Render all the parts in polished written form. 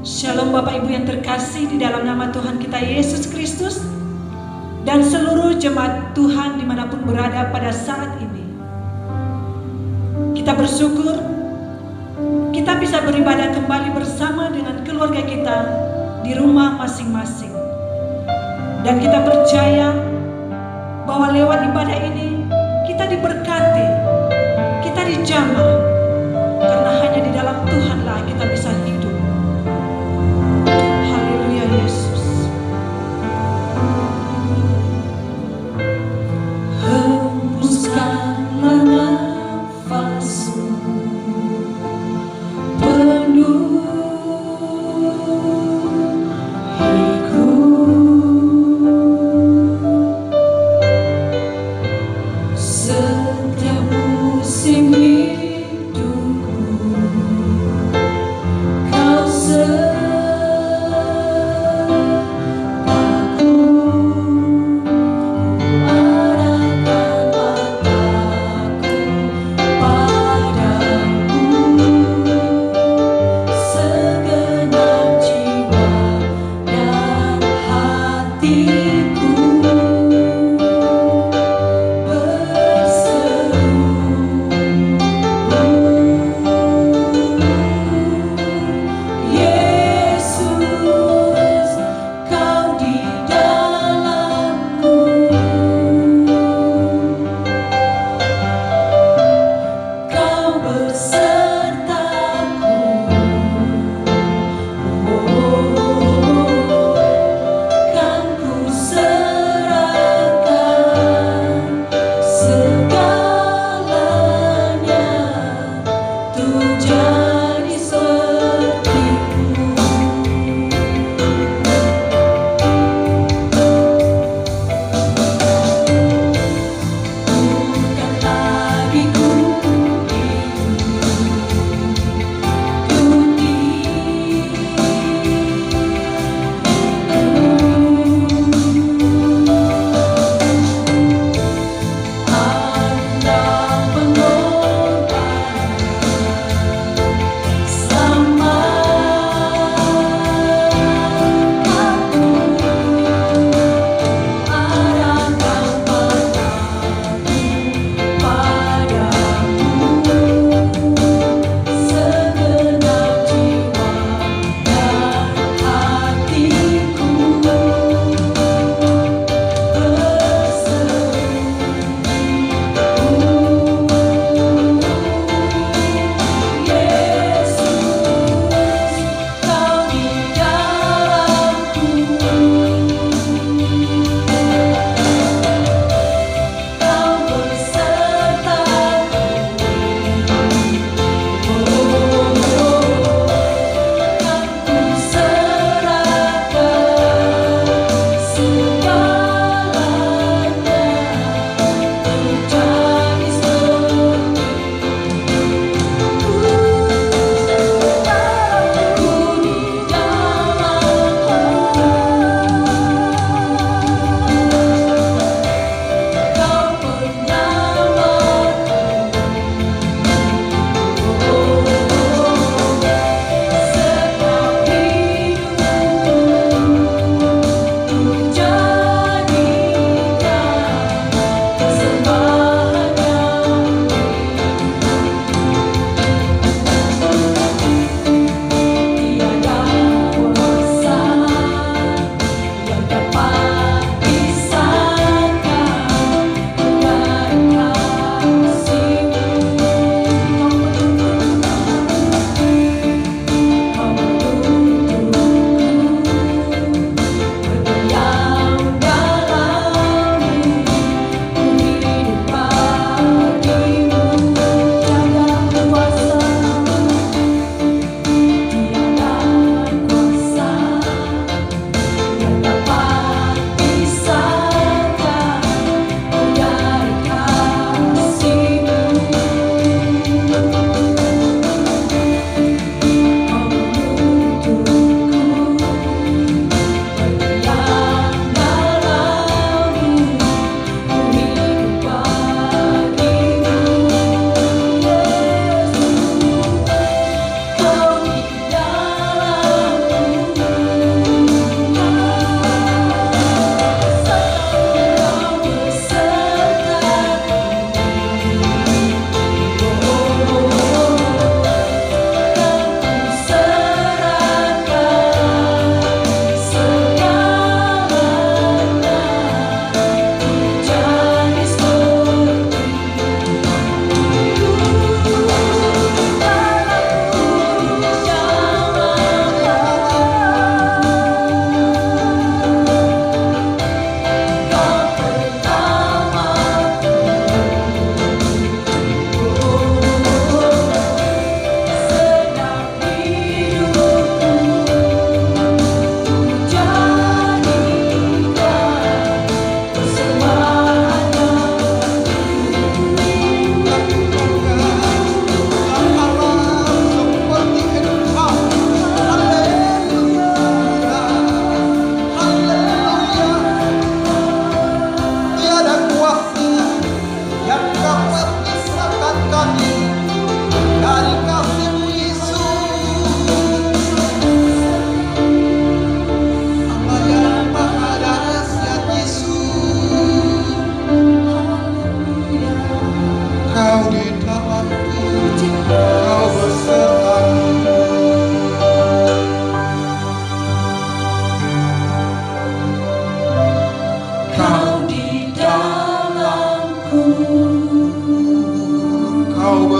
Shalom Bapak Ibu yang terkasih di dalam nama Tuhan kita Yesus Kristus dan seluruh jemaat Tuhan dimanapun berada pada saat ini. Kita bersyukur kita bisa beribadah kembali bersama dengan keluarga kita di rumah masing-masing. Dan kita percaya bahwa lewat ibadah ini kita diberkati, kita dijamah, karena hanya di dalam Tuhanlah kita bisa hidup. Haleluya Yesus. Hembuskanlah nafasmu penuh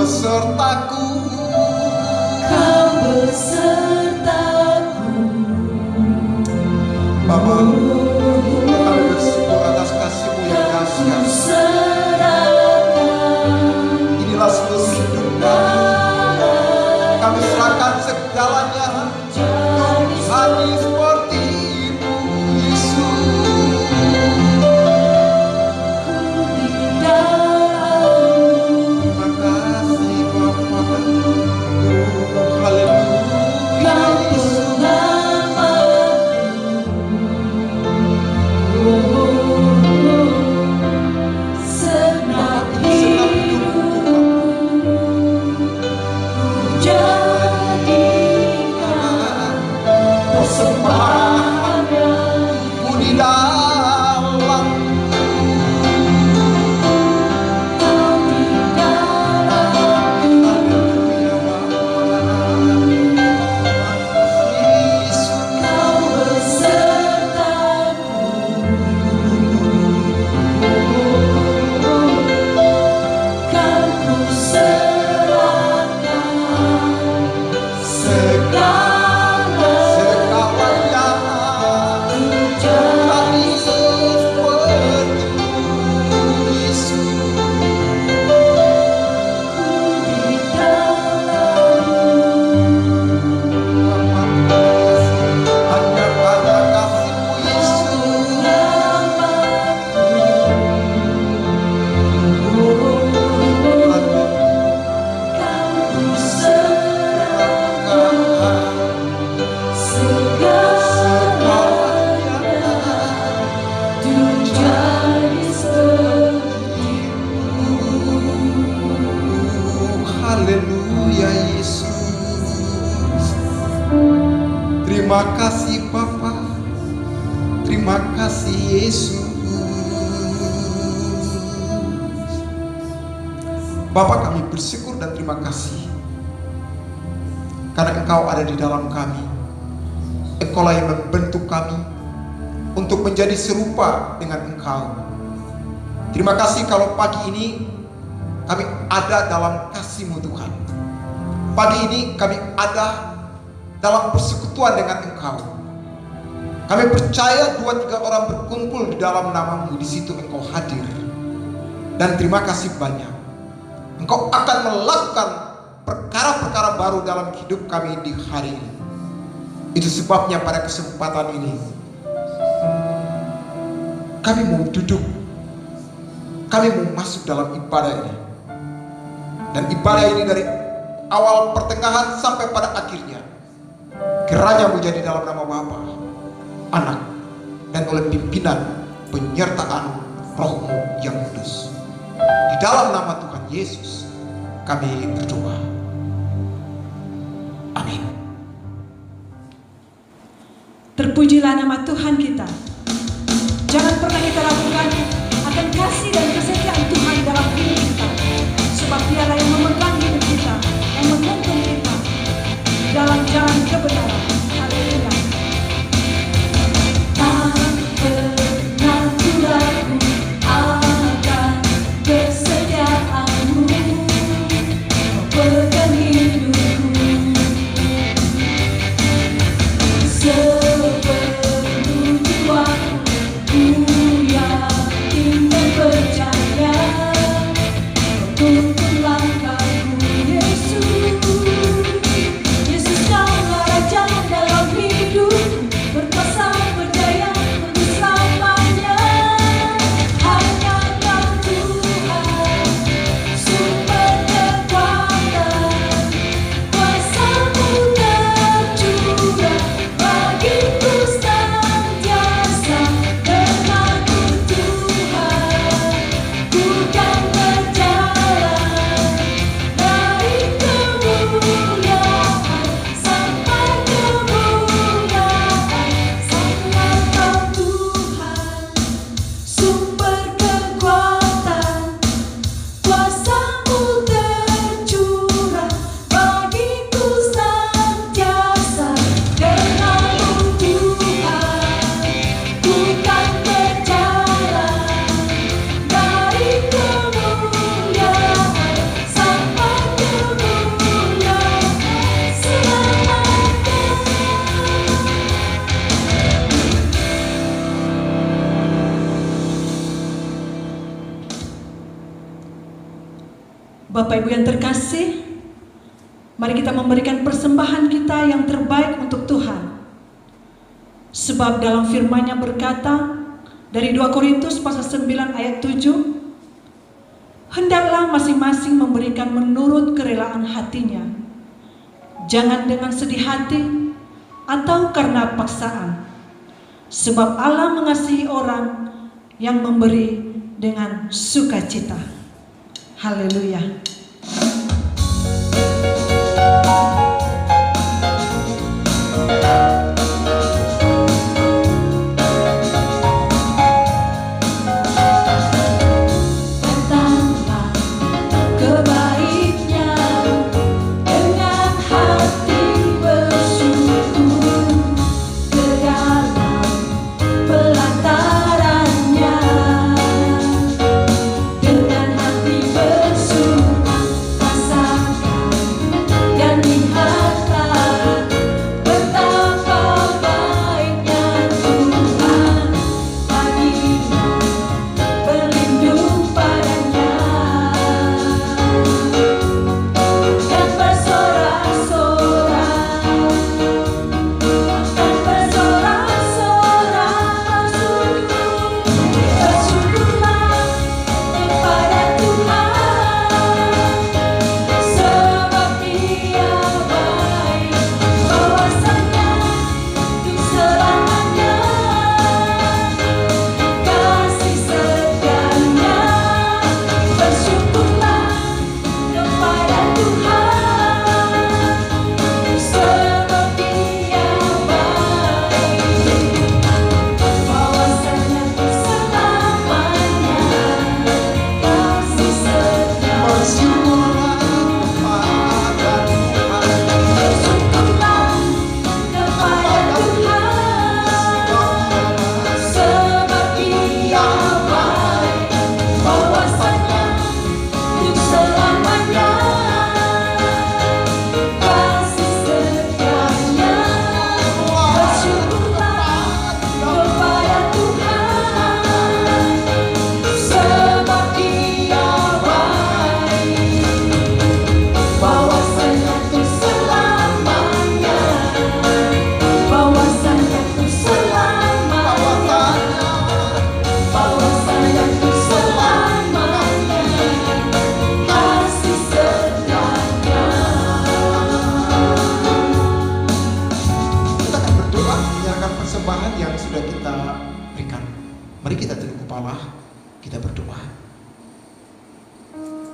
besertaku. Kau besertaku. Bapa, kami bersyukur atas kasih-Mu yang dahsyat. Inilah seluruh hidup kami. Kami serahkan segalanya untuk hanya seperti-Mu, Yesus. Terima kasih Bapa. Haleluya, Yesus. Persembahan-Mu di dalam Haleluya Bapa. Yesus, Kau besertaku. Kan ku serahkan segalanya jadi seperti-Mu, Yesus. Hanya karena kasih-Mu, Yesus. Haleluya Yesus. Terima kasih Bapa. Terima kasih Yesus. Bapa, kami bersyukur dan terima kasih karena Engkau ada di dalam kami. Engkaulah yang membentuk kami untuk menjadi serupa dengan Engkau. Terima kasih kalau pagi ini kami ada dalam kasih-Mu Tuhan. Pagi ini kami ada dalam persekutuan dengan Engkau. Kami percaya 2-3 orang berkumpul di dalam nama-Mu, di situ Engkau hadir. Dan terima kasih banyak. Engkau akan melakukan perkara-perkara baru dalam hidup kami di hari ini. Itu sebabnya pada kesempatan ini kami mau duduk, kami mau masuk dalam ibadah ini. Dan ibadah ini dari awal pertengahan sampai pada akhirnya kiranya menjadi dalam nama Bapa, Anak, dan oleh pimpinan penyertaan Roh-Mu yang kudus. Di dalam nama Tuhan Yesus kami berdoa. Amin. Terpujilah nama Tuhan kita. Jangan pernah kita ragukan akan kasih dan kesetiaan Tuhan dalam hidup kita. Sebab Dialah yang memegang hidup kita, yang menuntun kita dalam jalan kebenaran. Haleluya. Tak pernah ku ragu akan kesetiaan-Mu, Kau pegang hidupku. Sepenuh jiwaku ku yakin dan percaya, Kau tuntun langkahku, Yesus. Yesus, Kaulah Raja Bapak Ibu yang terkasih, mari kita memberikan persembahan kita yang terbaik untuk Tuhan. Sebab dalam firman-Nya berkata dari 2 Korintus pasal 9 ayat 7, hendaklah masing-masing memberikan menurut kerelaan hatinya, jangan dengan sedih hati atau karena paksaan, sebab Allah mengasihi orang yang memberi dengan sukacita. Haleluya.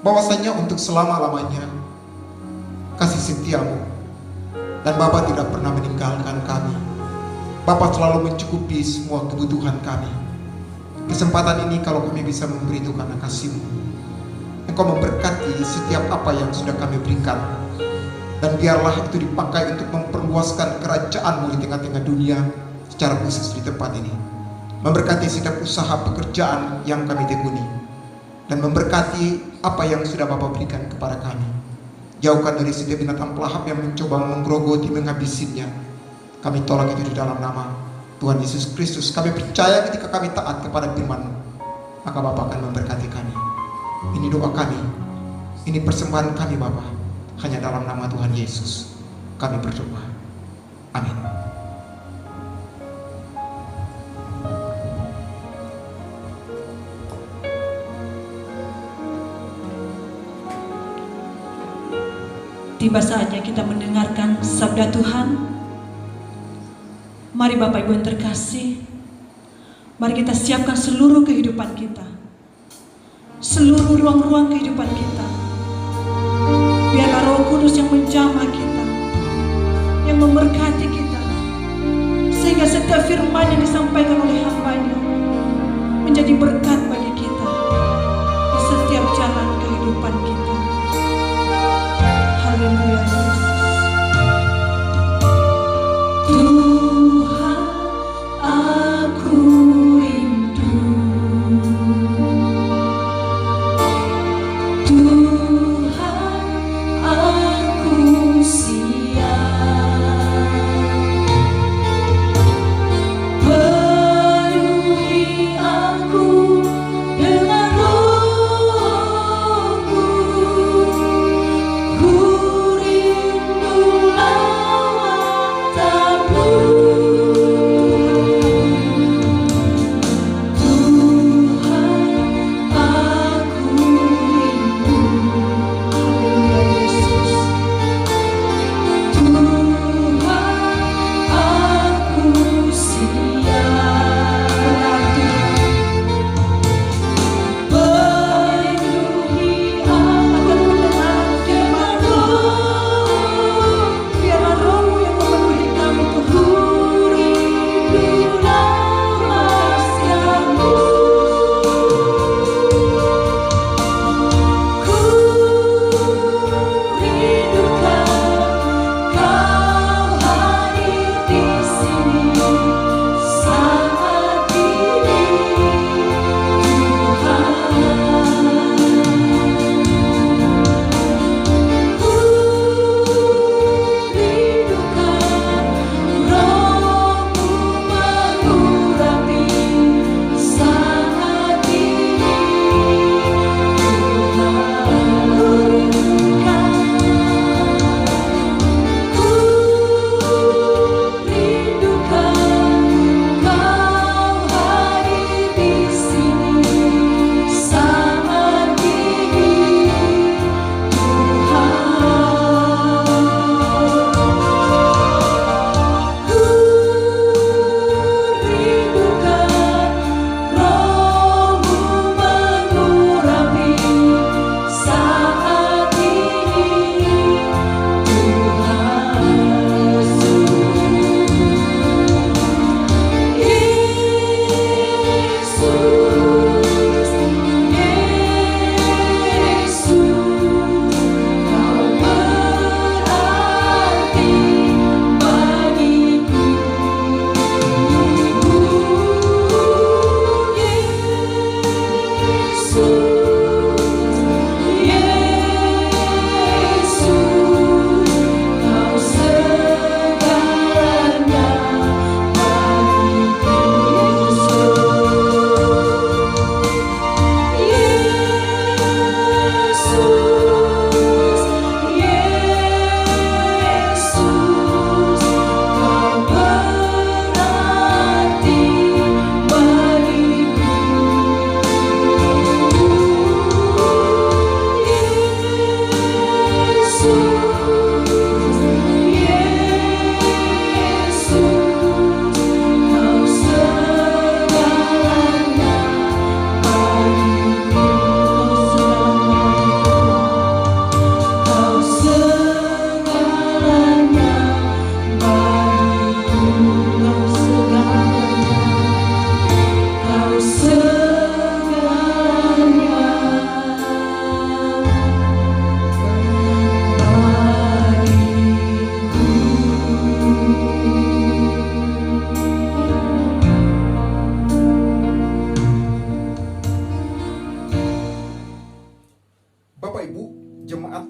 bahwasanya untuk selama-lamanya kasih setiamu dan Bapa tidak pernah meninggalkan kami. Bapa selalu mencukupi semua kebutuhan kami. Kesempatan ini kalau kami bisa memberi itu karena kasih-Mu. Engkau memberkati setiap apa yang sudah kami berikan, dan biarlah itu dipakai untuk memperluaskan kerajaan-Mu di tengah-tengah dunia, secara khusus di tempat ini. Memberkati setiap usaha pekerjaan yang kami tekuni, dan memberkati apa yang sudah Bapa berikan kepada kami. Jauhkan dari setiap binatang pelahap yang mencoba menggerogoti, menghabisinya. Kami tolak itu di dalam nama Tuhan Yesus Kristus. Kami percaya ketika kami taat kepada firman-Mu, maka Bapa akan memberkati kami. Ini doa kami, ini persembahan kami Bapa, hanya dalam nama Tuhan Yesus kami berdoa. Amin. Tiba saatnya kita mendengarkan sabda Tuhan. Mari Bapak Ibu yang terkasih, mari kita siapkan seluruh kehidupan kita, seluruh ruang-ruang kehidupan kita. Biarlah Roh Kudus yang menjamah kita, yang memberkati kita, sehingga setiap firman yang disampaikan oleh hamba-Nya menjadi berkat bagi kita di setiap jalan kehidupan kita. Haleluya Yesus. Tuhan, aku rindu. Tuhan, aku siap. Penuhi aku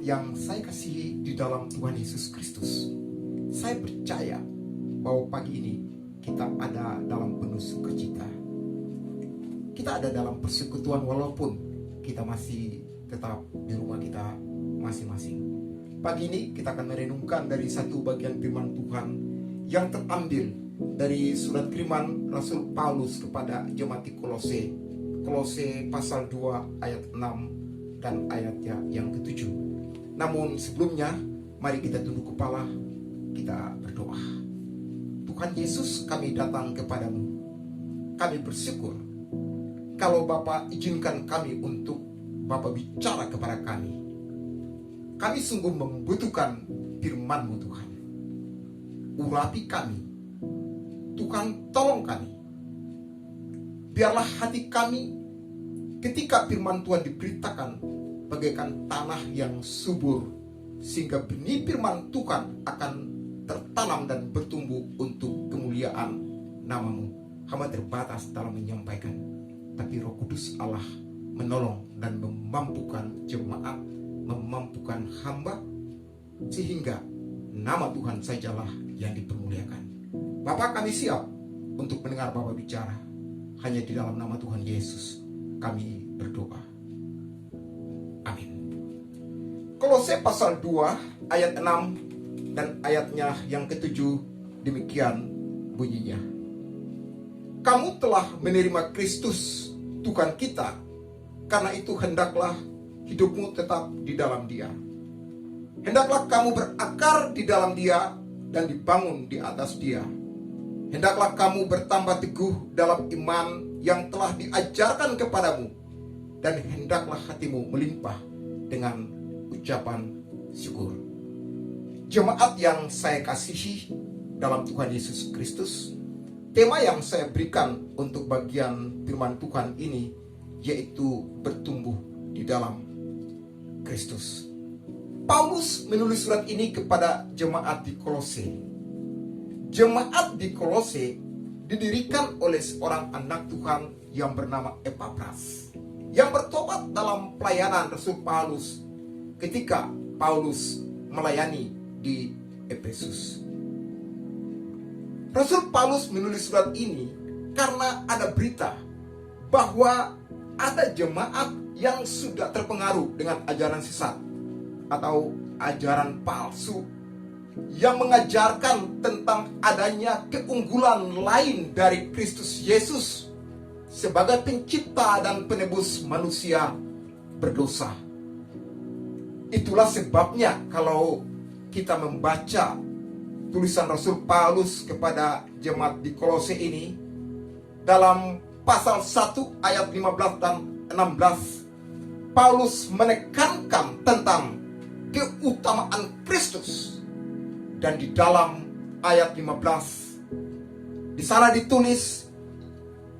yang saya kasihi di dalam Tuhan Yesus Kristus, saya percaya bahwa pagi ini kita ada dalam penuh sukacita. Kita ada dalam persekutuan walaupun kita masih tetap di rumah kita masing-masing. Pagi ini kita akan merenungkan dari satu bagian firman Tuhan yang terambil dari surat kiriman Rasul Paulus kepada jemaat di Kolose. Kolose pasal 2 ayat 6 dan ayatnya yang ke-7. Namun sebelumnya, mari kita tunduk kepala, kita berdoa. Tuhan Yesus, kami datang kepadamu. Kami bersyukur kalau Bapa izinkan kami untuk Bapa bicara kepada kami. Kami sungguh membutuhkan firman-Mu Tuhan. Urapi kami. Tuhan, tolong kami. Biarlah hati kami ketika firman Tuhan diberitakan bagaikan tanah yang subur, sehingga benih firman Tuhan akan tertanam dan bertumbuh untuk kemuliaan nama-Mu. Hamba terbatas dalam menyampaikan, tapi Roh Kudus Allah menolong dan memampukan jemaat, memampukan hamba, sehingga nama Tuhan sajalah yang dipermuliakan. Bapa, kami siap untuk mendengar Bapa bicara. Hanya di dalam nama Tuhan Yesus kami berdoa. Amin. Kolose pasal 2 ayat 6 dan ayatnya yang ke-7 demikian bunyinya. Kamu telah menerima Kristus Tuhan kita, karena itu hendaklah hidupmu tetap di dalam Dia. Hendaklah kamu berakar di dalam Dia dan dibangun di atas Dia. Hendaklah kamu bertambah teguh dalam iman yang telah diajarkan kepadamu, dan hendaklah hatimu melimpah dengan ucapan syukur. Jemaat yang saya kasihi dalam Tuhan Yesus Kristus, tema yang saya berikan untuk bagian firman Tuhan ini yaitu bertumbuh di dalam Kristus. Paulus menulis surat ini kepada jemaat di Kolose. Jemaat di Kolose didirikan oleh seorang anak Tuhan yang bernama Epapras, yang bertobat dalam pelayanan Rasul Paulus ketika Paulus melayani di Efesus. Rasul Paulus menulis surat ini karena ada berita bahwa ada jemaat yang sudah terpengaruh dengan ajaran sesat atau ajaran palsu yang mengajarkan tentang adanya keunggulan lain dari Kristus Yesus sebagai pencipta dan penebus manusia berdosa. Itulah sebabnya kalau kita membaca tulisan Rasul Paulus kepada jemaat di Kolose ini, dalam pasal 1 ayat 15 dan 16, Paulus menekankan tentang keutamaan Kristus. Dan di dalam ayat 15, di sana ditulis,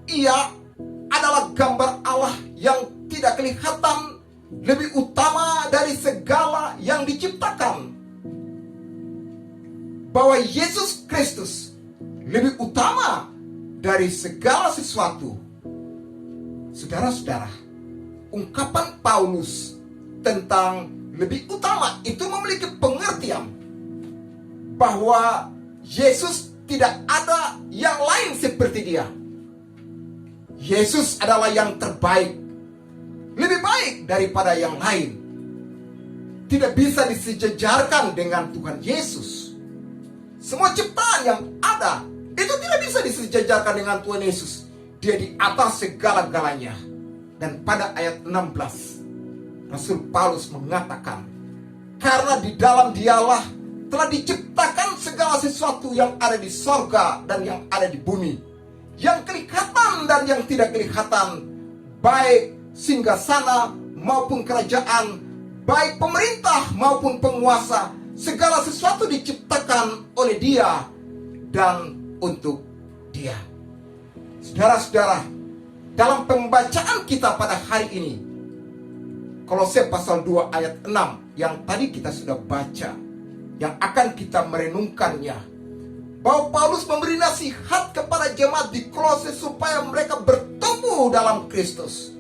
Ia adalah gambar Allah yang tidak kelihatan, lebih utama dari segala yang diciptakan. Bahwa Yesus Kristus lebih utama dari segala sesuatu. Saudara-saudara, ungkapan Paulus tentang lebih utama itu memiliki pengertian bahwa Yesus tidak ada yang lain seperti Dia. Yesus adalah yang terbaik, lebih baik daripada yang lain. Tidak bisa disejajarkan dengan Tuhan Yesus. Semua ciptaan yang ada itu tidak bisa disejajarkan dengan Tuhan Yesus. Dia di atas segala-galanya. Dan pada ayat 16, Rasul Paulus mengatakan, karena di dalam Dialah telah diciptakan segala sesuatu yang ada di sorga dan yang ada di bumi, yang kelihatan dan yang tidak kelihatan, baik singgasana maupun kerajaan, baik pemerintah maupun penguasa. Segala sesuatu diciptakan oleh Dia dan untuk Dia. Saudara-saudara, dalam pembacaan kita pada hari ini, Kolose pasal 2 ayat 6 yang tadi kita sudah baca, yang akan kita merenungkannya, bahwa Paulus memberi nasihat kepada jemaat di Kolose supaya mereka bertumbuh dalam Kristus,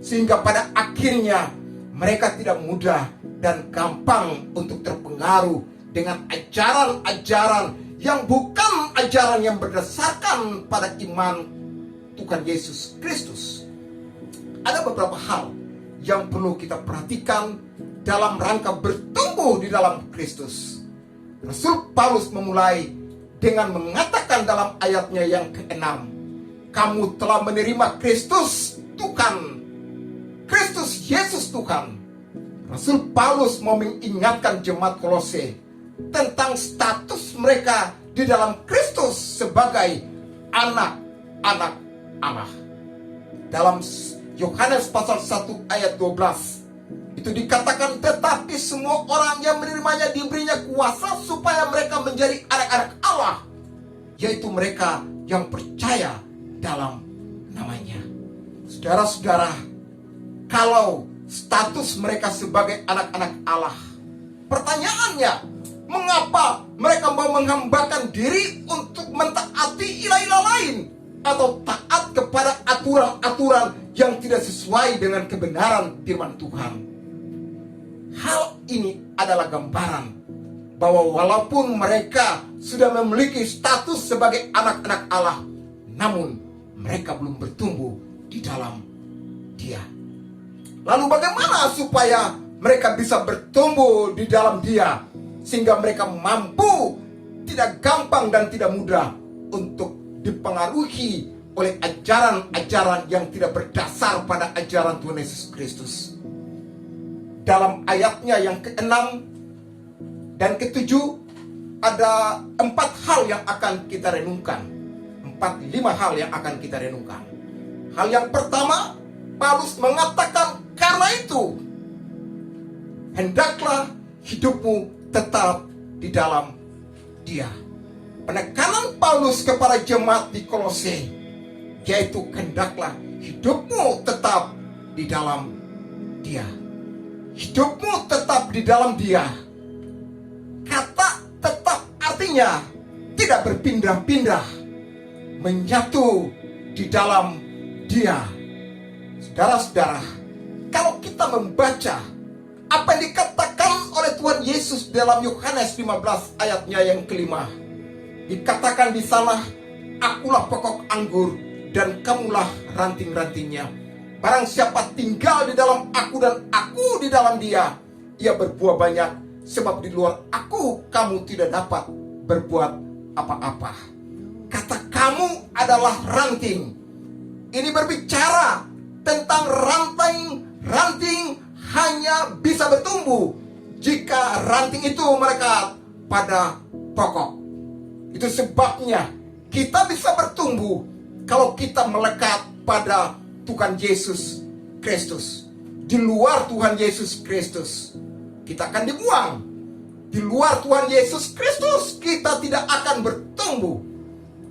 sehingga pada akhirnya mereka tidak mudah dan gampang untuk terpengaruh dengan ajaran-ajaran yang bukan ajaran yang berdasarkan pada iman Tuhan Yesus Kristus. Ada beberapa hal yang perlu kita perhatikan dalam rangka bertumbuh di dalam Kristus. Rasul Paulus memulai dengan mengatakan dalam ayatnya yang ke-6, kamu telah menerima Kristus Tuhan, Kristus Yesus Tuhan. Rasul Paulus mau mengingatkan jemaat Kolose tentang status mereka di dalam Kristus sebagai anak-anak Allah. Dalam Yohanes pasal 1 ayat 12 itu dikatakan, tetapi semua orang yang menerimanya diberinya kuasa supaya mereka menjadi anak-anak Allah, yaitu mereka yang percaya dalam namanya. Saudara-saudara, kalau status mereka sebagai anak-anak Allah, pertanyaannya, mengapa mereka mau menghambakan diri untuk mentaati ilah-ilah lain atau taat kepada aturan-aturan yang tidak sesuai dengan kebenaran firman Tuhan? Hal ini adalah gambaran bahwa walaupun mereka sudah memiliki status sebagai anak-anak Allah, namun mereka belum bertumbuh di dalam Dia. Lalu bagaimana supaya mereka bisa bertumbuh di dalam Dia, sehingga mereka mampu tidak gampang dan tidak mudah untuk dipengaruhi oleh ajaran-ajaran yang tidak berdasar pada ajaran Tuhan Yesus Kristus? Dalam ayatnya yang ke-6 dan ke-7 ada 4 hal yang akan kita renungkan. 5 hal yang akan kita renungkan. Hal yang pertama, Paulus mengatakan, karena itu hendaklah hidupmu tetap di dalam Dia. Penekanan Paulus kepada jemaat di Kolose yaitu hendaklah hidupmu tetap di dalam Dia. Hidupmu tetap di dalam Dia. Kata tetap artinya tidak berpindah-pindah, menyatu di dalam Dia. Saudara-saudara, kalau kita membaca apa yang dikatakan oleh Tuhan Yesus dalam Yohanes 15 ayatnya yang ke-5, dikatakan di sana, akulah pokok anggur dan kamulah ranting-rantingnya. Barang siapa tinggal di dalam aku dan aku di dalam dia, ia berbuah banyak, sebab di luar aku kamu tidak dapat berbuat apa-apa. Kata kamu adalah ranting. Ini berbicara tentang ranting hanya bisa bertumbuh jika ranting itu melekat pada pokok. Itu sebabnya kita bisa bertumbuh kalau kita melekat pada Tuhan Yesus Kristus. Di luar Tuhan Yesus Kristus, kita akan dibuang. Di luar Tuhan Yesus Kristus, kita tidak akan bertumbuh.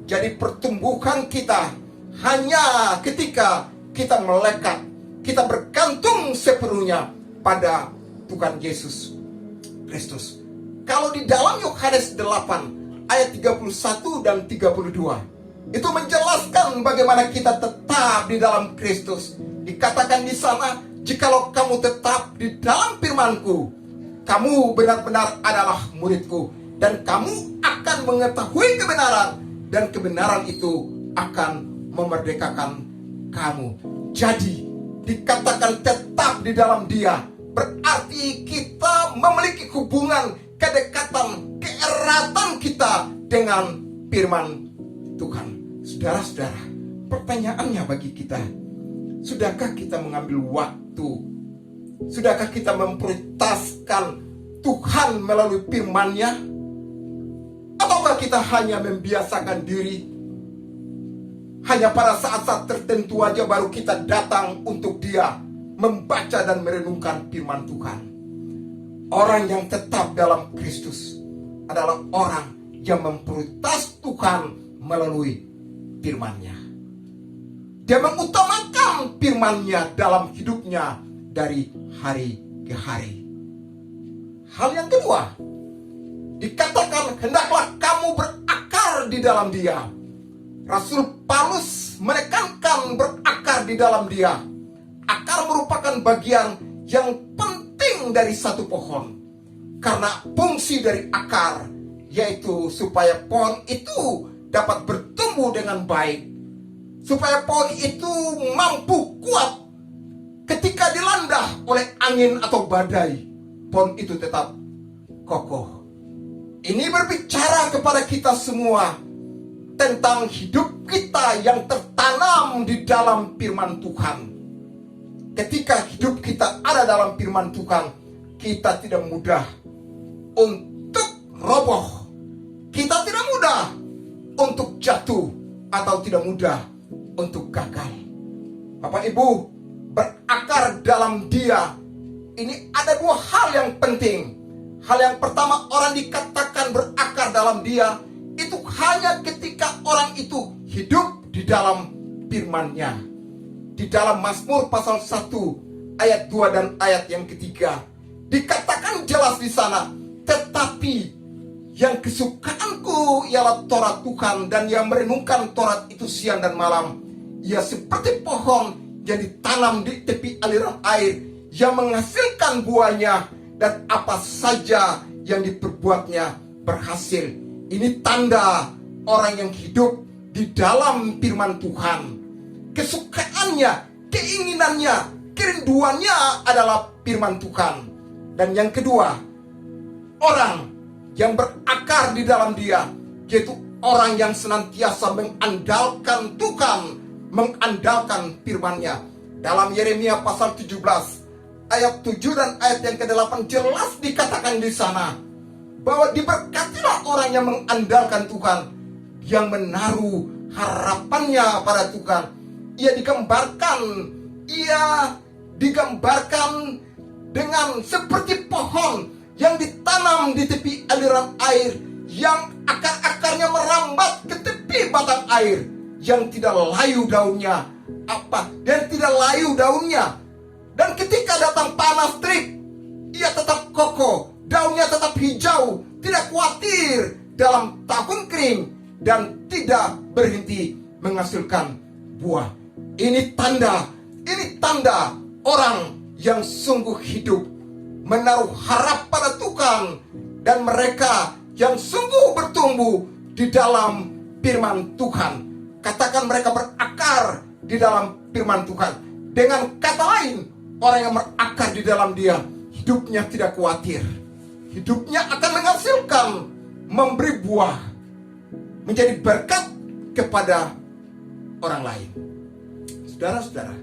Jadi pertumbuhan kita hanya ketika kita melekat, kita bergantung sepenuhnya pada Tuhan Yesus Kristus. Kalau di dalam Yohanes 8 ayat 31 dan 32, itu menjelaskan bagaimana kita tetap di dalam Kristus. Dikatakan di sana, jikalau kamu tetap di dalam firman-Ku, kamu benar-benar adalah murid-Ku, dan kamu akan mengetahui kebenaran, dan kebenaran itu akan memerdekakan kamu. Jadi, dikatakan tetap di dalam Dia, berarti kita memiliki hubungan, kedekatan, keeratan kita dengan firman Tuhan. Saudara-saudara, pertanyaannya bagi kita, sudahkah kita mengambil waktu? Sudahkah kita memprioritaskan Tuhan melalui firman-Nya? Ataukah kita hanya membiasakan diri? Hanya pada saat-saat tertentu aja baru kita datang untuk Dia, membaca dan merenungkan firman Tuhan. Orang yang tetap dalam Kristus adalah orang yang memprioritas Tuhan melalui firman-Nya. Dia mengutamakan firman-Nya dalam hidupnya dari hari ke hari. Hal yang kedua, dikatakan hendaklah kamu berakar di dalam Dia. Rasul Paulus menekankan berakar di dalam Dia. Akar merupakan bagian yang penting dari satu pohon. Karena fungsi dari akar, yaitu supaya pohon itu dapat bertumbuh dengan baik, supaya pohon itu mampu kuat ketika dilanda oleh angin atau badai. Pohon itu tetap kokoh. Ini berbicara kepada kita semua tentang hidup kita yang tertanam di dalam firman Tuhan. Ketika hidup kita ada dalam firman Tuhan, kita tidak mudah untuk roboh. Kita tidak mudah untuk jatuh atau tidak mudah untuk gagal. Bapak Ibu, berakar dalam Dia, ini ada dua hal yang penting. Hal yang pertama, orang dikatakan berakar dalam Dia itu hanya ketika orang itu hidup di dalam firman-Nya. Di dalam Mazmur pasal 1 ayat 2 dan ayat yang ketiga dikatakan jelas di sana, tetapi yang kesukaanku ialah Taurat Tuhan, dan yang merenungkan Taurat itu siang dan malam. Ia seperti pohon yang ditanam di tepi aliran air, yang menghasilkan buahnya, dan apa saja yang diperbuatnya berhasil. Ini tanda orang yang hidup di dalam firman Tuhan. Kesukaannya, keinginannya, kerinduannya adalah firman Tuhan. Dan yang kedua, orang yang berakar di dalam Dia, yaitu orang yang senantiasa mengandalkan Tuhan, mengandalkan firman-Nya. Dalam Yeremia pasal 17 ayat 7 dan ayat yang ke-8 jelas dikatakan di sana bahwa diberkatilah orang yang mengandalkan Tuhan, yang menaruh harapannya pada Tuhan. Ia digambarkan dengan seperti pohon yang ditanam di tepi aliran air, yang akar-akarnya merambat ke tepi batang air, yang tidak layu daunnya. Dan tidak layu daunnya. Dan ketika datang panas terik, ia tetap kokoh, daunnya tetap hijau, tidak khawatir dalam tahun kering, dan tidak berhenti menghasilkan buah. Ini tanda orang yang sungguh hidup, menaruh harap pada Tuhan, dan mereka yang sungguh bertumbuh di dalam firman Tuhan. Katakan mereka berakar di dalam firman Tuhan. Dengan kata lain, orang yang berakar di dalam Dia, hidupnya tidak khawatir. Hidupnya akan menghasilkan, memberi buah, menjadi berkat kepada orang lain. Saudara-saudara,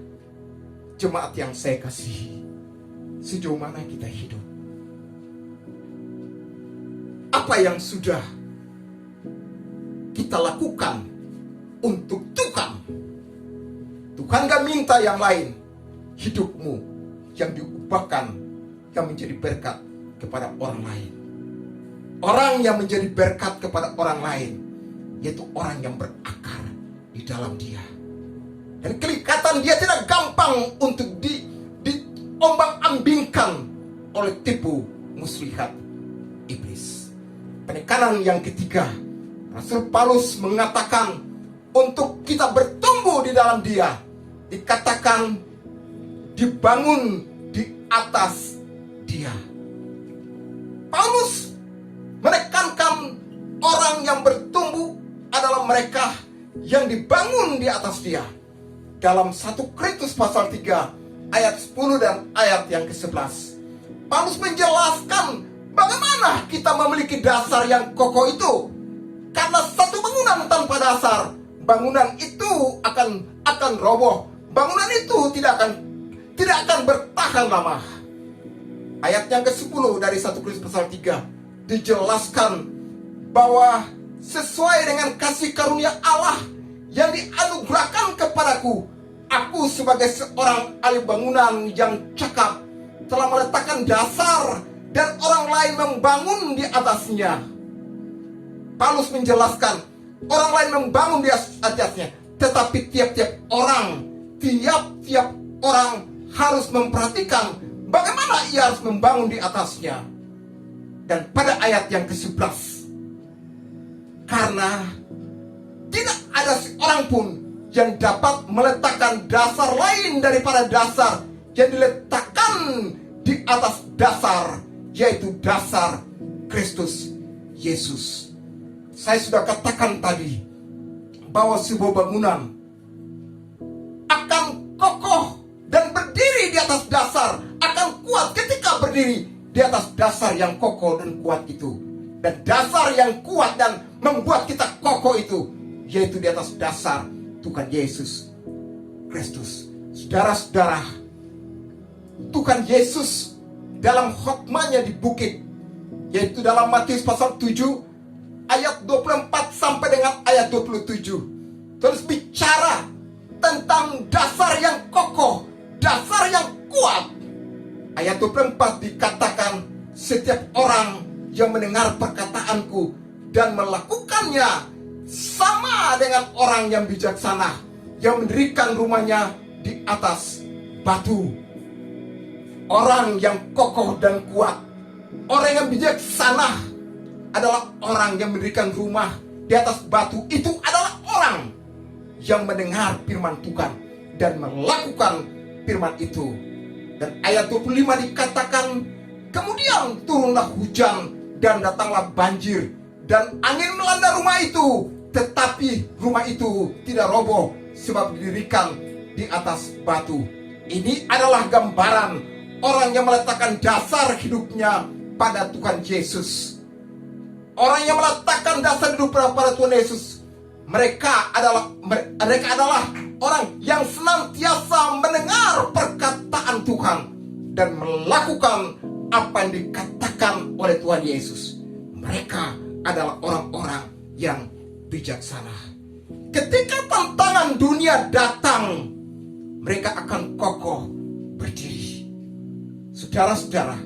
jemaat yang saya kasihi, sejauh mana kita hidup? Apa yang sudah kita lakukan untuk Tuhan? Tuhan gak minta yang lain. Hidupmu yang diubahkan, yang menjadi berkat kepada orang lain. Orang yang menjadi berkat kepada orang lain, yaitu orang yang berakar di dalam Dia. Dan kelihatan dia tidak gampang untuk diombang-ambingkan oleh tipu muslihat iblis. Penekanan yang ketiga, Rasul Paulus mengatakan untuk kita bertumbuh di dalam Dia, dikatakan dibangun di atas Dia. Paulus menekankan orang yang bertumbuh adalah mereka yang dibangun di atas Dia. Dalam 1 Korintus pasal 3 ayat 10 dan ayat yang ke-11, Paulus menjelaskan bagaimana kita memiliki dasar yang kokoh itu. Karena satu bangunan tanpa dasar, bangunan itu akan roboh. Bangunan itu tidak akan bertahan lama. Ayat yang ke-10 dari 1 Korintus pasal 3 dijelaskan bahwa sesuai dengan kasih karunia Allah yang dianugerahkan kepadaku, aku sebagai seorang ahli bangunan yang cakap telah meletakkan dasar dan orang lain membangun di atasnya. Paulus menjelaskan orang lain membangun di atasnya, tetapi tiap-tiap orang harus memperhatikan bagaimana ia harus membangun di atasnya. Dan pada ayat yang ke-11, karena tidak ada seorang pun yang dapat meletakkan dasar lain daripada dasar yang diletakkan di atas dasar, yaitu dasar Kristus Yesus. Saya sudah katakan tadi bahwa sebuah bangunan akan kokoh dan berdiri di atas dasar, akan kuat ketika berdiri di atas dasar yang kokoh dan kuat itu. Dan dasar yang kuat dan membuat kita kokoh itu, yaitu di atas dasar Tuhan Yesus Kristus. Saudara-saudara, Tuhan Yesus dalam khotbahnya di bukit, yaitu dalam Matius pasal 7 ayat 24 sampai dengan ayat 27, terus bicara tentang dasar yang kokoh, dasar yang kuat. Ayat 24 dikatakan, setiap orang yang mendengar perkataanku dan melakukannya sama dengan orang yang bijaksana, yang mendirikan rumahnya di atas batu. Orang yang kokoh dan kuat, orang yang bijaksana adalah orang yang mendirikan rumah di atas batu. Itu adalah orang yang mendengar firman Tuhan dan melakukan firman itu. Dan ayat 25 dikatakan, kemudian turunlah hujan dan datanglah banjir dan angin melanda rumah itu, tetapi rumah itu tidak roboh sebab didirikan di atas batu. Ini adalah gambaran orang yang meletakkan dasar hidupnya pada Tuhan Yesus. Orang yang meletakkan dasar hidup pada Tuhan Yesus, mereka adalah orang yang senantiasa mendengar perkataan Tuhan dan melakukan apa yang dikatakan oleh Tuhan Yesus. Mereka adalah orang-orang yang bijaksana. Ketika tantangan dunia datang, mereka akan kokoh berdiri. Saudara-saudara,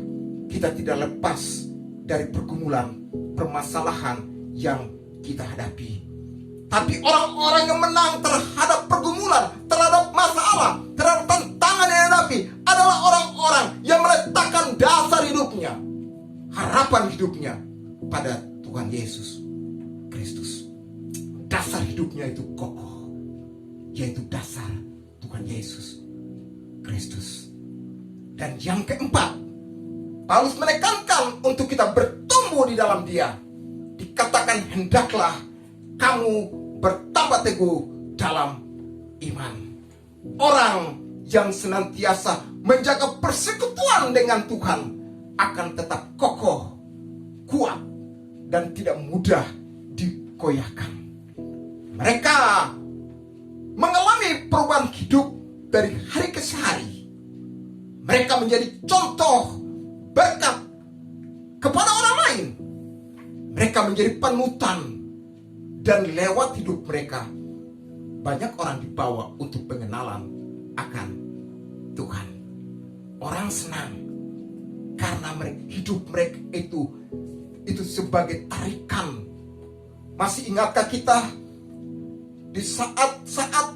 kita tidak lepas dari pergumulan, permasalahan yang kita hadapi. Tapi orang-orang yang menang terhadap pergumulan, terhadap masalah, terhadap tantangan yang dihadapi adalah orang-orang yang meletakkan dasar hidupnya, harapan hidupnya pada Tuhan Yesus Kristus. Dasar hidupnya itu kokoh, yaitu dasar Tuhan Yesus Kristus. Dan yang keempat, Paulus menekankan untuk kita bertumbuh di dalam Dia. Dikatakan, hendaklah kamu bertambah teguh dalam iman. Orang yang senantiasa menjaga persekutuan dengan Tuhan akan tetap kokoh, kuat, dan tidak mudah dikoyahkan. Mereka mengalami perubahan hidup dari hari ke hari. Mereka menjadi contoh berkat kepada orang lain. Mereka menjadi panutan. Dan lewat hidup mereka, banyak orang dibawa untuk pengenalan akan Tuhan. Orang senang karena hidup mereka itu sebagai tarikan. Masih ingatkah kita di saat-saat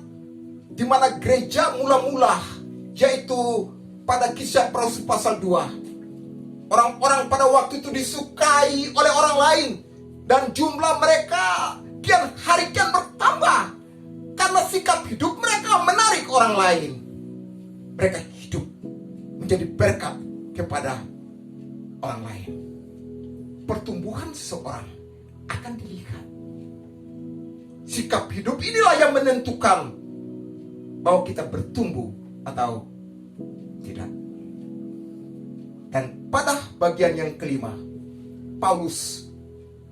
di mana gereja mula-mula, yaitu pada Kisah para Rasul pasal 2, orang-orang pada waktu itu disukai oleh orang lain dan jumlah mereka kian hari kian bertambah karena sikap hidup mereka menarik orang lain. Mereka hidup menjadi berkat kepada orang lain. Pertumbuhan seseorang akan dilihat. Sikap hidup inilah yang menentukan bahwa kita bertumbuh atau tidak. Dan pada bagian yang kelima, Paulus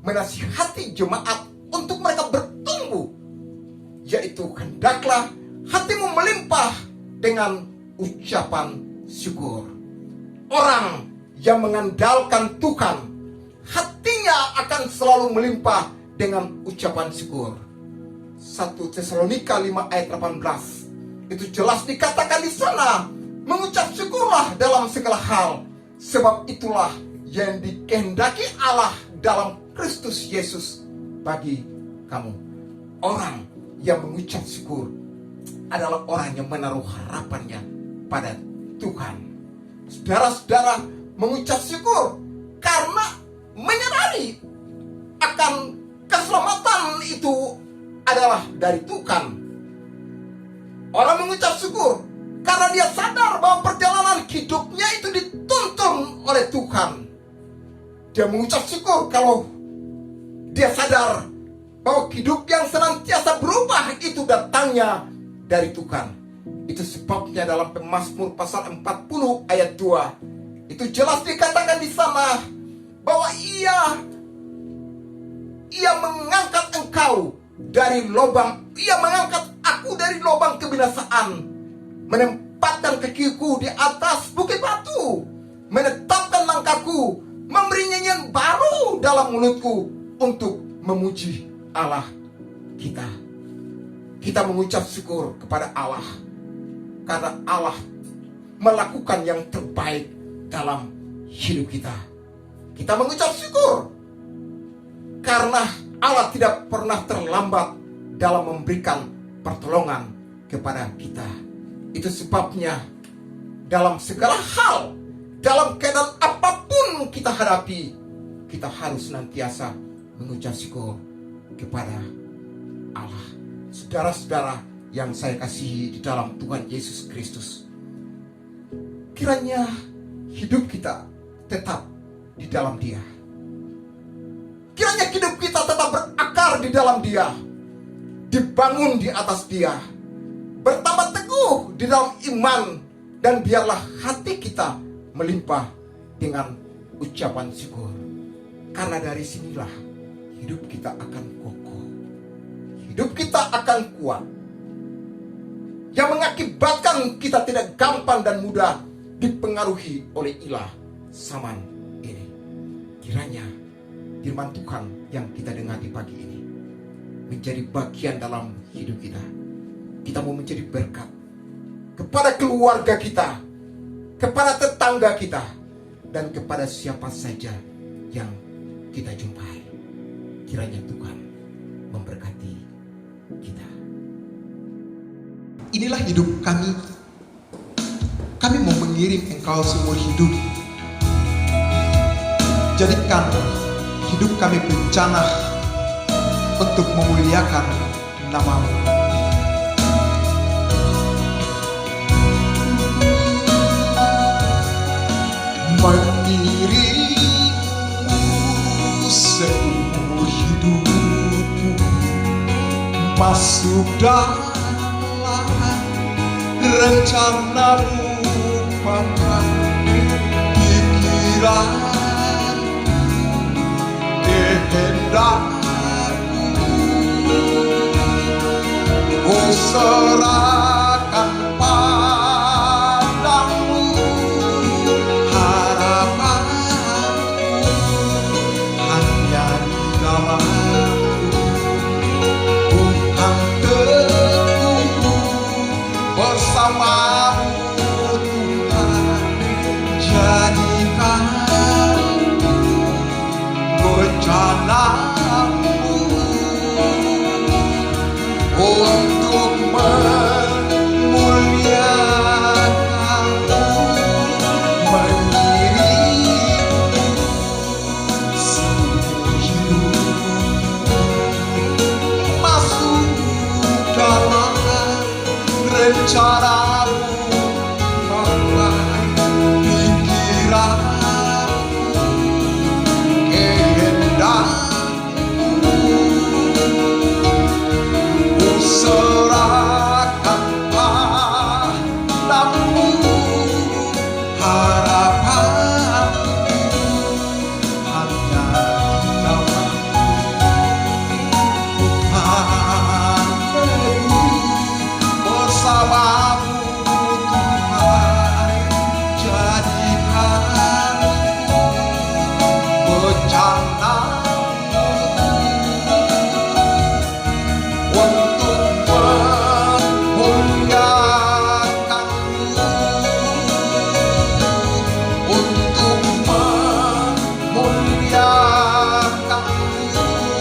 menasihati jemaat untuk mereka bertumbuh, yaitu hendaklah hatimu melimpah dengan ucapan syukur. Orang yang mengandalkan Tuhan, hatinya akan selalu melimpah dengan ucapan syukur. 1 Tesalonika 5 ayat 18 itu jelas dikatakan di sana, mengucap syukurlah dalam segala hal, sebab itulah yang dikehendaki Allah dalam Kristus Yesus bagi kamu. Orang yang mengucap syukur adalah orang yang menaruh harapannya pada Tuhan. Saudara-saudara, mengucap syukur karena menyadari akan keselamatan itu adalah dari Tuhan. Orang mengucap syukur karena dia sadar bahwa perjalanan hidupnya itu dituntun Dia mengucap syukur kalau dia sadar bahwa hidup yang senantiasa berubah itu datangnya dari Tuhan. Itu sebabnya dalam Pemazmur pasal 40 ayat 2 itu jelas dikatakan di sana bahwa ia mengangkat engkau dari lubang, ia mengangkat aku dari lubang kebinasaan, menempatkan kakiku di atas bukit batu, menetapkan langkahku, memberi nyanyian baru dalam mulutku untuk memuji Allah kita. Kita mengucap syukur kepada Allah karena Allah melakukan yang terbaik dalam hidup kita. Kita mengucap syukur karena Allah tidak pernah terlambat dalam memberikan pertolongan kepada kita. Itu sebabnya dalam segala hal, dalam keadaan apapun kita hadapi, kita harus senantiasa mengucap syukur kepada Allah. Saudara-saudara yang saya kasihi di dalam Tuhan Yesus Kristus, kiranya hidup kita tetap di dalam Dia. Kiranya hidup kita tetap berakar di dalam Dia, dibangun di atas Dia, bertambah teguh di dalam iman, dan biarlah hati kita melimpah dengan ucapan syukur. Karena dari sinilah hidup kita akan kokoh, hidup kita akan kuat, yang mengakibatkan kita tidak gampang dan mudah dipengaruhi oleh ilah zaman ini. Kiranya firman Tuhan yang kita dengar di pagi ini menjadi bagian dalam hidup kita. Kita mau menjadi berkat kepada keluarga kita, kepada tetangga kita, dan kepada siapa saja yang kita jumpai. Kiranya Tuhan memberkati kita. Inilah hidup kami. Kami mau mengiring Engkau seumur hidup. Jadikan hidup kami bencana untuk memuliakan nama-Mu. Mengiringmu seumur hidupku, masuk dalam rencana-Mu, Bapa. Pikiran kehendakku ku serahkan padamu. Harapanku hanya di dalam-Mu, bukan teguh bersama-Mu, Tuhan. Jadikan rencana-Mu untuk memuliakan-Mu, mengiringmu seumur hidup, masuk dalam rencana-Mu, Bapa. Pikiran serahkan padamu. Harapanku hanya di dalam-Mu, bukan teguh bersama-Mu, Tuhan. Jadikan bencana-Mu untuk memuliakan-Mu, untuk memuliakan-Mu,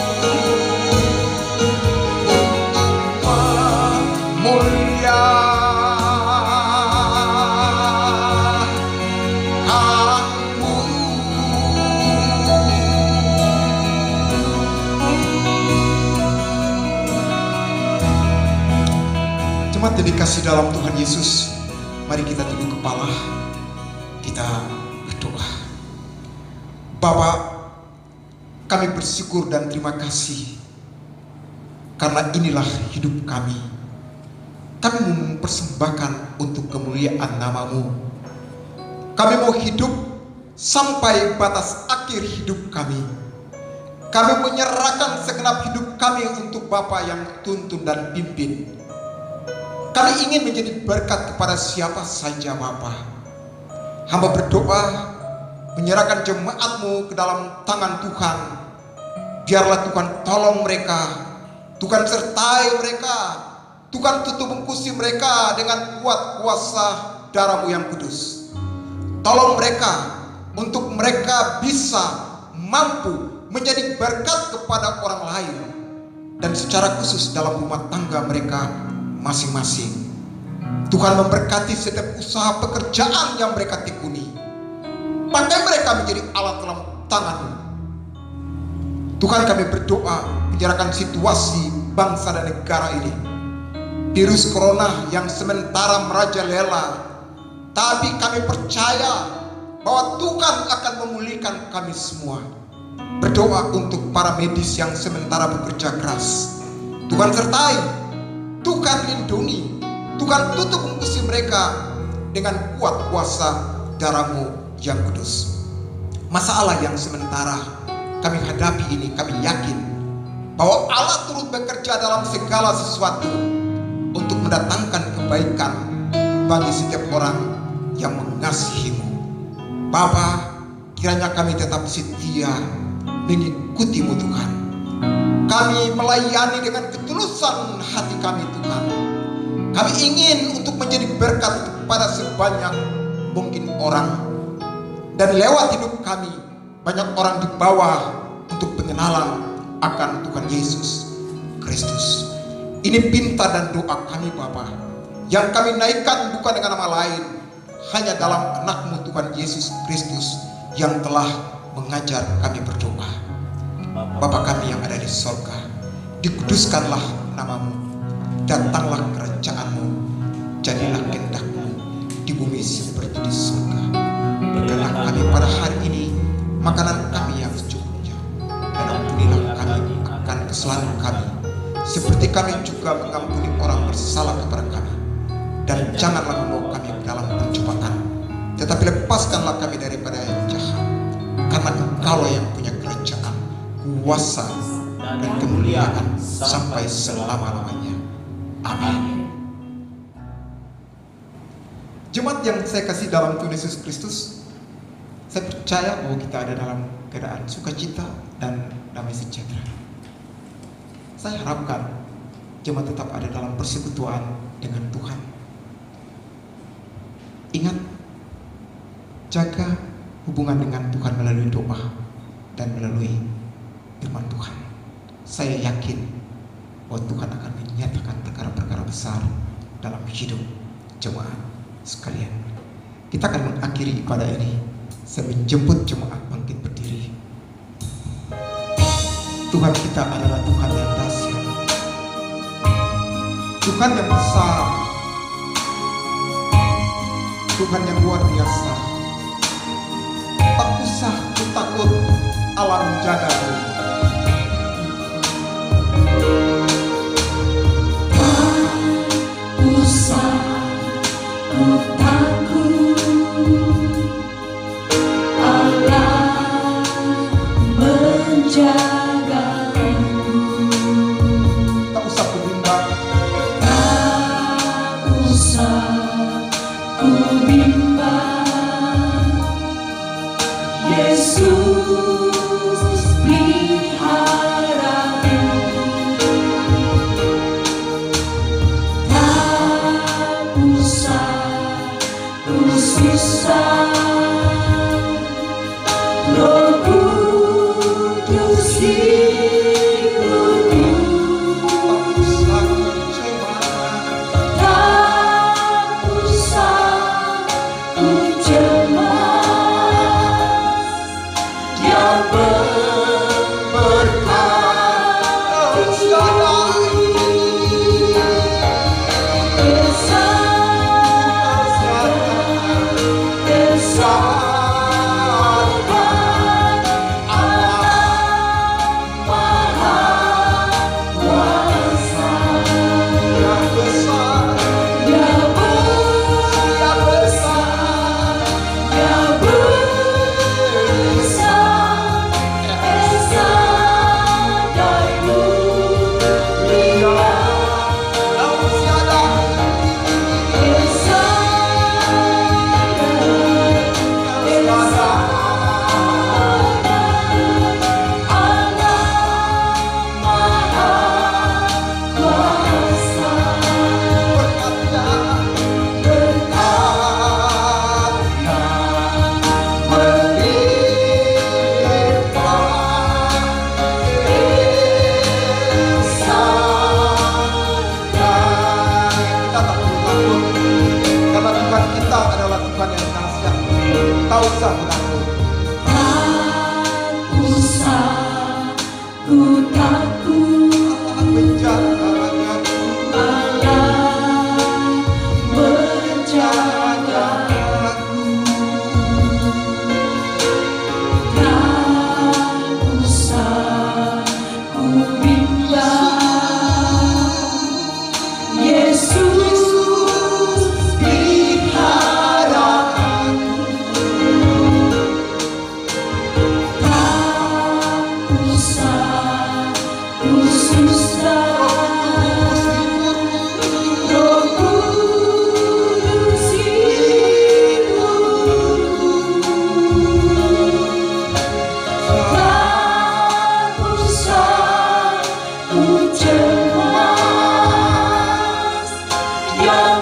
untuk memuliakan-Mu. Jemaat yang dikasih dalam Tuhan Yesus, mari kita tunduk kepala, kita berdoa. Bapa, kami bersyukur dan terima kasih. Karena inilah hidup kami. Kami mempersembahkan untuk kemuliaan nama-Mu. Kami mau hidup sampai batas akhir hidup kami. Kami menyerahkan segenap hidup kami untuk Bapa yang tuntun dan pimpin. Kami ingin menjadi berkat kepada siapa saja Bapa. Hamba berdoa menyerahkan jemaat-Mu ke dalam tangan Tuhan. Biarlah Tuhan tolong mereka, Tuhan sertai mereka, Tuhan tutup bungkusi mereka dengan kuat kuasa darah-Mu yang kudus. Tolong mereka untuk mereka bisa mampu menjadi berkat kepada orang lain, dan secara khusus dalam rumah tangga mereka masing-masing. Tuhan memberkati setiap usaha pekerjaan yang mereka tekuni. Pakai mereka menjadi alat dalam tangan-Mu. Tuhan, kami berdoa menyerahkan situasi bangsa dan negara ini. Virus corona yang sementara merajalela, tapi kami percaya bahwa Tuhan akan memulihkan kami semua. Berdoa untuk para medis yang sementara bekerja keras. Tuhan sertai, Tuhan lindungi, Tuhan tutup bungkusi mereka dengan kuat kuasa darah-Mu yang kudus. Masalah yang sementara kami hadapi ini, kami yakin bahwa Allah turut bekerja dalam segala sesuatu untuk mendatangkan kebaikan bagi setiap orang yang mengasihi-Mu. Bapa, kiranya kami tetap setia mengikuti-Mu Tuhan. Kami melayani dengan ketulusan hati kami Tuhan. Kami ingin untuk menjadi berkat kepada sebanyak mungkin orang. Dan lewat hidup kami, banyak orang dibawa untuk pengenalan akan Tuhan Yesus Kristus. Ini pinta dan doa kami Bapa, yang kami naikkan bukan dengan nama lain, hanya dalam anak-Mu Tuhan Yesus Kristus yang telah mengajar kami berdoa. Bapa kami yang ada di sorga, dikuduskanlah nama-Mu, datanglah kerajaan-Mu, jadilah kehendak-Mu di bumi seperti di sorga. Berikanlah kami pada hari ini makanan kami yang secukupnya, dan ampunilah kami akan kesalahan kami, seperti kami juga mengampuni orang bersalah kepada kami. Dan janganlah membawa kami ke dalam pencobaan, tetapi lepaskanlah kami daripada yang jahat. Karena Engkau yang punya kerajaan, kuasa, dan kemuliaan sampai selama-lamanya. Amin. Jemaat yang saya kasih dalam Tuhan Yesus Kristus, saya percaya bahwa kita ada dalam keadaan sukacita dan damai sejahtera. Saya harapkan jemaat tetap ada dalam persekutuan dengan Tuhan. Ingat, jaga hubungan dengan Tuhan melalui doa dan melalui firman Tuhan. Saya yakin bahwa Tuhan akan menyatakan perkara-perkara besar dalam hidup jemaat sekalian. Kita akan mengakhiri ibadah ini. Saya menjemput jemaat bangkit berdiri. Tuhan kita adalah Tuhan yang dahsyat, Tuhan yang besar, Tuhan yang luar biasa. Tak usah ku takut alam menjaga-Mu. Tak usah ku takut, Allah menjaga-Mu. Tak usah ku bimbang, Tak usah ku bimbang, Yesus pelihara-Mu. Tak usah tak usah takut. Tak usah ku takut, Allah menjagaku. Allah menjagaku. Tak usah ku bimbang, Yesus pelihara aku. Tak usah ku susah, Roh Kudus hidup. Tak usah ku cemas, yang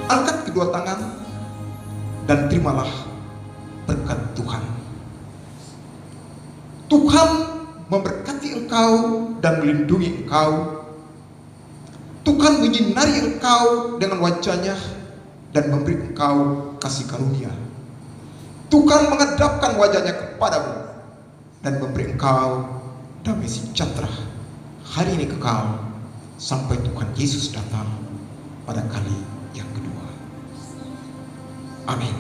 Angkat kedua tangan dan terimalah berkat Tuhan. Tuhan memberkati engkau dan melindungi engkau. Tuhan menyinari engkau dengan wajahnya dan memberi engkau kasih karunia. Tuhan menghadapkan wajahnya kepadamu dan memberi engkau damai sejahtera hari ini kekal sampai Tuhan Yesus datang pada kali yang kedua. Amin.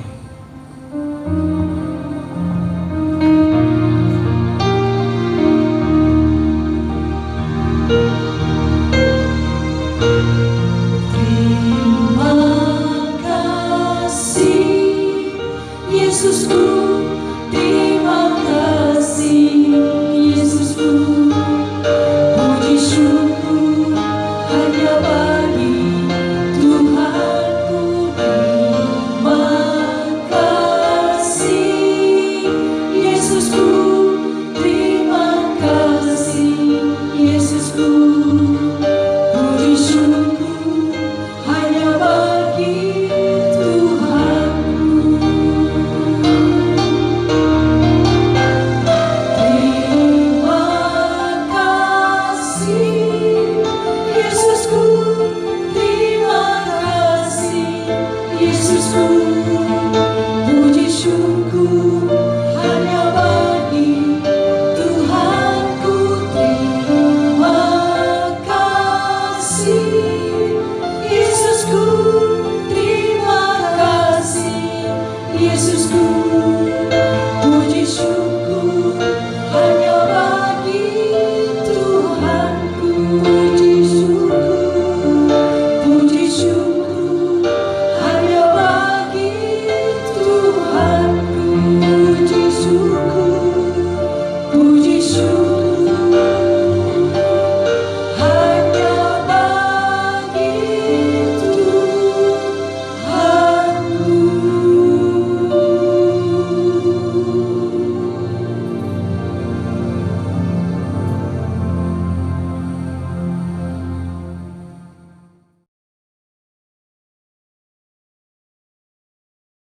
terima kasih, Yesusku. Terima kasih, Yesusku. Puji syukur hanya bagi Tuhanku. Terima kasih, Yesusku. Terima kasih, Yesusku. Puji syukur hanya bagi Tuhanku. Terima kasih, Yesusku. Terima kasih, Yesusku. Puji syukur